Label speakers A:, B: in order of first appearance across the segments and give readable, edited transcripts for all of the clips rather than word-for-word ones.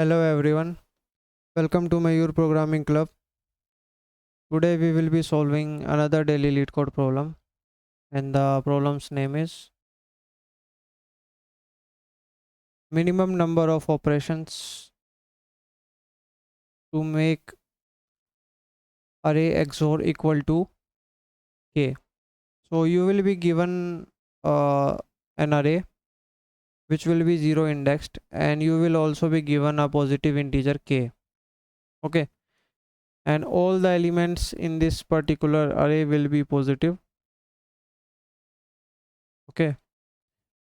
A: Hello everyone, welcome to my Your Programming Club. Today we will be solving another daily LeetCode problem, and the problem's name is minimum number of operations to make array XOR equal to k. So you will be given an array which will be 0 indexed, and you will also be given a positive integer k. Okay, and all the elements in this particular array will be positive. Okay,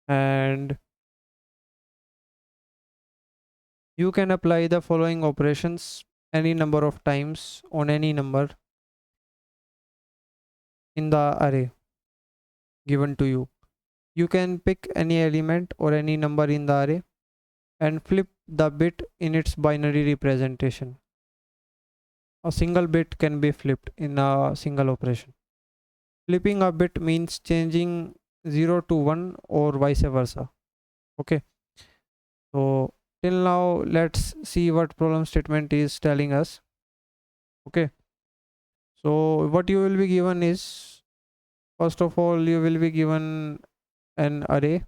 A: and you can apply the following operations any number of times on any number in the array given to you. You can pick any element or any number in the array and flip the bit in its binary representation. A single bit can be flipped in a single operation. Flipping a bit means changing 0 to 1 or vice versa. Okay, so till now let's see what problem statement is telling us. Okay, so what you will be given is, first of all, you will be given an array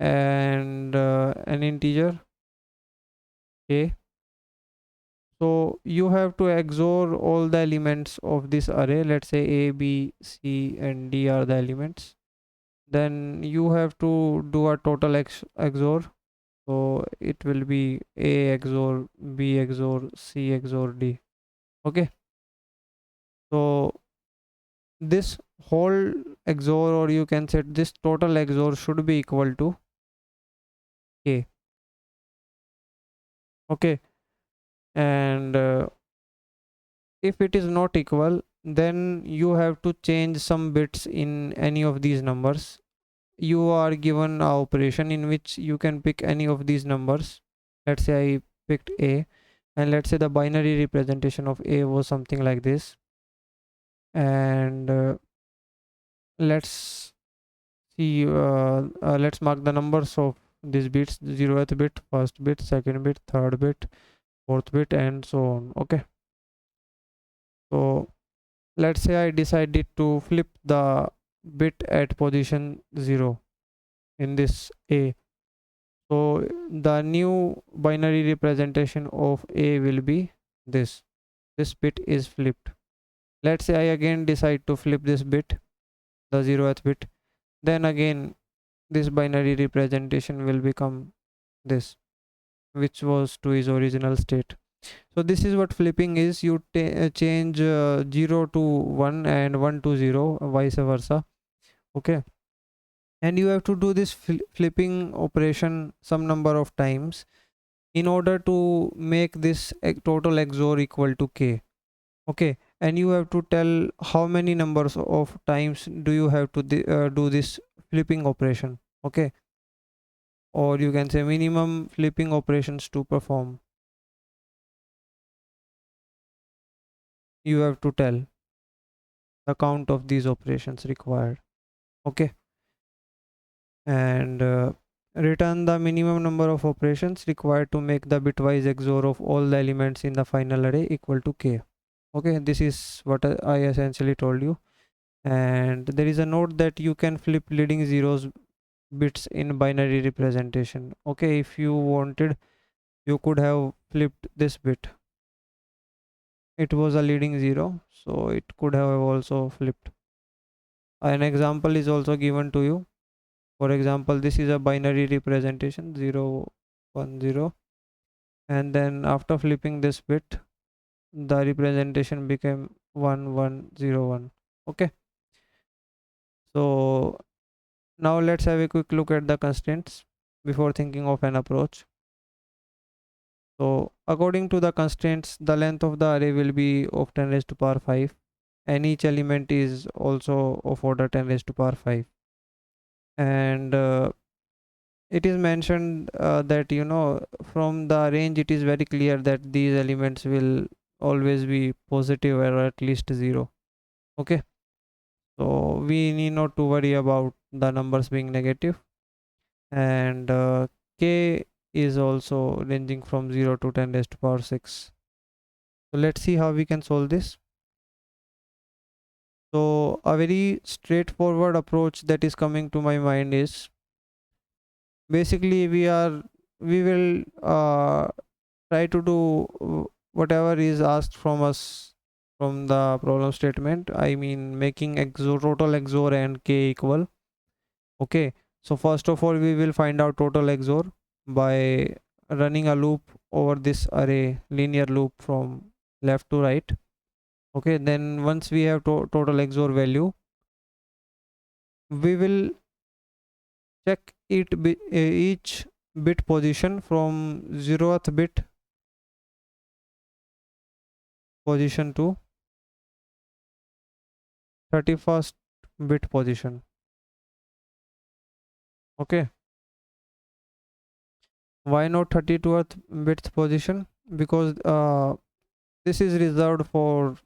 A: and an integer a. So you have to XOR all the elements of this array. Let's say a, b, c and d are the elements. Then you have to do a total XOR. So it will be a XOR b XOR c XOR d. Okay, so this whole XOR, or you can say this total XOR, should be equal to k. Okay, and if it is not equal, then you have to change some bits in any of these numbers. You are given a operation in which you can pick any of these numbers. Let's say I picked a, and let's say the binary representation of a was something like this, and let's see, let's mark the numbers of these bits: 0th bit, first bit, second bit, third bit, fourth bit, and so on. Okay, so let's say I decided to flip the bit at position 0 in this a. So the new binary representation of a will be this bit is flipped. Let's say I again decide to flip this bit, the 0th bit, then again this binary representation will become this, which was to its original state. So this is what flipping is. You change 0 to 1 and 1 to 0, vice versa. Okay, and you have to do this flipping operation some number of times in order to make this total XOR equal to k. Okay, and you have to tell how many numbers of times do you have to do this flipping operation. Okay, or you can say minimum flipping operations to perform. You have to tell the count of these operations required. Okay, and return the minimum number of operations required to make the bitwise XOR of all the elements in the final array equal to k. Okay, this is what I essentially told you. And there is a note that you can flip leading zeros bits in binary representation. Okay, if you wanted, you could have flipped this bit. It was a leading 0, so it could have also flipped. An example is also given to you. For example, this is a binary representation 0 1 0, and then after flipping this bit, the representation became 1 1 0 1. Okay, so now let's have a quick look at the constraints before thinking of an approach. So according to the constraints, the length of the array will be of 10 raised to power 5, and each element is also of order 10 raised to power 5. And it is mentioned that, you know, from the range it is very clear that these elements will always be positive or at least 0. Okay, so we need not to worry about the numbers being negative. And k is also ranging from 0 to 10 raised to power 6. So let's see how we can solve this. So a very straightforward approach that is coming to my mind is basically we will try to do whatever is asked from us from the problem statement. I mean making XOR, total XOR and k equal. Okay, so first of all we will find out total XOR by running a loop over this array, linear loop from left to right. Okay, then once we have total XOR value, we will check each bit position from 0th bit position to 31st bit position. Okay, why not 32th bit position? Because this is reserved for,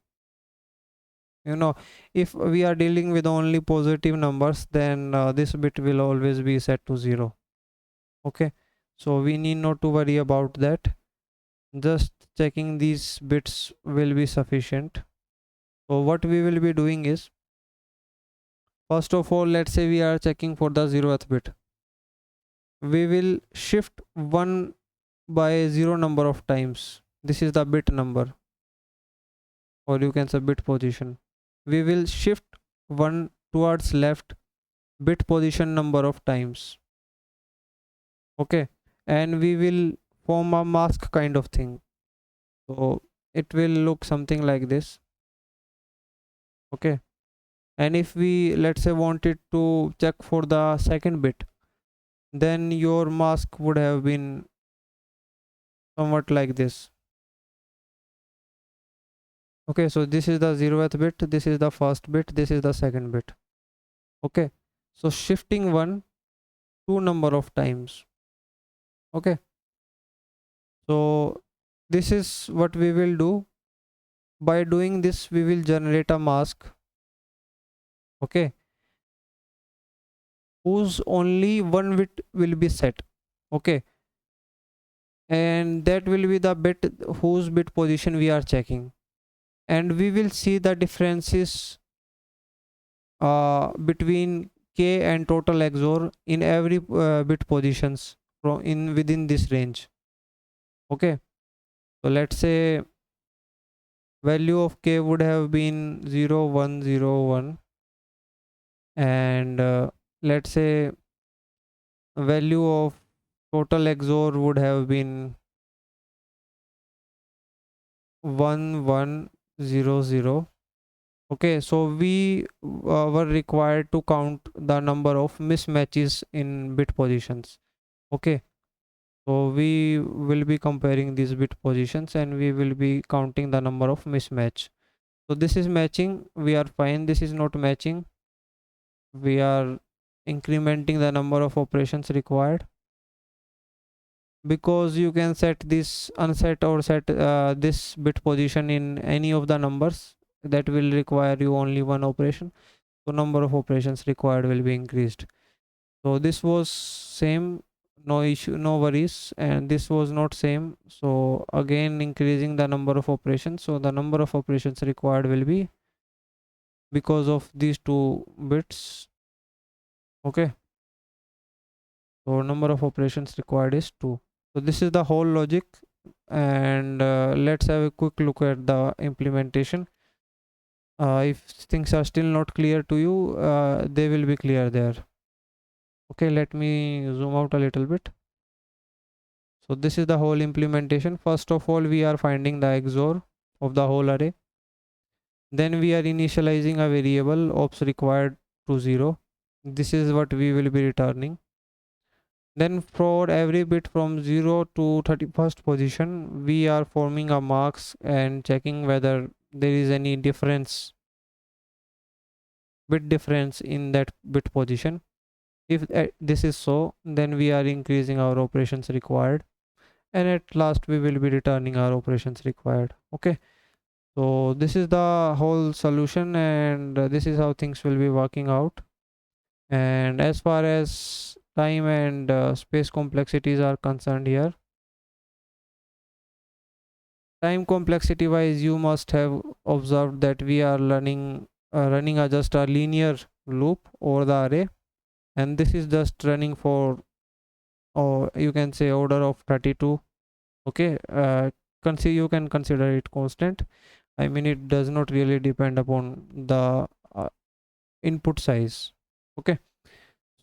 A: you know, if we are dealing with only positive numbers, then this bit will always be set to 0. Okay, so we need not to worry about that. Just checking these bits will be sufficient. So what we will be doing is, first of all, let's say we are checking for the 0th bit. We will shift 1 by 0 number of times. This is the bit number, or you can say bit position. We will shift 1 towards left bit position number of times. Okay, and we will form a mask kind of thing. So it will look something like this. Okay, and if we, let's say, wanted to check for the second bit, then your mask would have been somewhat like this. Okay, so this is the 0th bit, this is the first bit, this is the second bit. Okay, so shifting 1 2 number of times. Okay, so this is what we will do. By doing this we will generate a mask, okay, whose only one bit will be set. Okay, and that will be the bit whose bit position we are checking, and we will see the differences between k and total XOR in every bit positions from in within this range. Okay, so let's say value of k would have been 0 1 0 1, and let's say value of total XOR would have been 1 1 0 0. Okay, so we were required to count the number of mismatches in bit positions. Okay, so we will be comparing these bit positions and we will be counting the number of mismatch. So this is matching, we are fine. This is not matching, we are incrementing the number of operations required, because you can set this unset or set this bit position in any of the numbers that will require you only one operation. So number of operations required will be increased. So this was same, no issue, no worries, and this was not same, so again increasing the number of operations. So the number of operations required will be because of these two bits. Okay, so number of operations required is 2. So this is the whole logic, and let's have a quick look at the implementation. If things are still not clear to you, they will be clear there. Okay, let me zoom out a little bit. So this is the whole implementation. First of all, we are finding the XOR of the whole array. Then we are initializing a variable ops required to 0. This is what we will be returning. Then for every bit from 0 to 31st position, we are forming a marks and checking whether there is any difference, bit difference in that bit position. If this is so, then we are increasing our operations required, and at last we will be returning our operations required. Okay, so this is the whole solution, and this is how things will be working out. And as far as time and space complexities are concerned here, time complexity wise, you must have observed that we are running just a linear loop over the array, and this is just running for, or you can say, order of 32. Okay, you can consider it constant. I mean, it does not really depend upon the input size. Okay,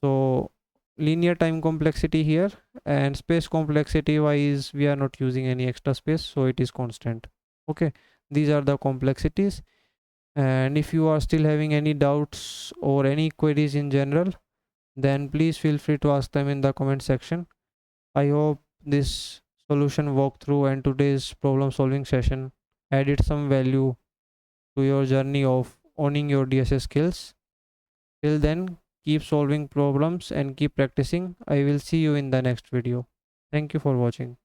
A: so linear time complexity here, and space complexity wise we are not using any extra space, so it is constant. Okay, these are the complexities, and if you are still having any doubts or any queries in general, then please feel free to ask them in the comment section. I hope this solution walkthrough and today's problem solving session added some value to your journey of owning your DSS skills. Till then, keep solving problems and keep practicing. I will see you in the next video. Thank you for watching.